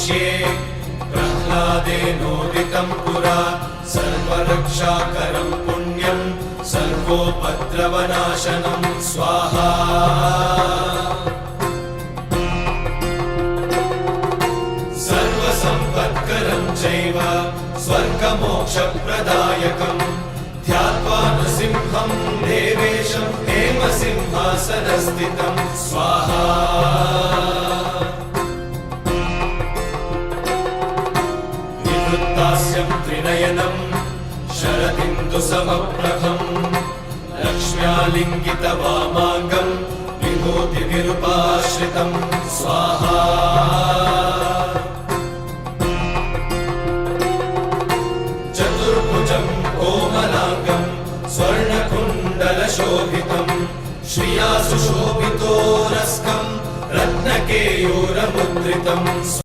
नमास्ये प्रह्लादेनोदितं पुरा सर्वरक्षाकरं पुण्यं सर्वोपद्रवनाशनं स्वाहा सर्वसम्पत्करं चैव स्वर्गमोक्षप्रदायकं ध्यात्वा नृसिंहं देवेशं हेमसिंहासनस्थितं स्वाहा निवृत्तास्यं त्रिनयनं शरदिन्दुसमप्रभं लक्ष्म्यालिङ्गितवामाङ्गं विभूतिविरूपाश्रितं स्वाहा चतुर्भुजं कोमलाङ्गं स्वर्णकुण्डलशोभितं श्रिया सुशोभितोरस्कं रत्नकेयूरमुद्रितं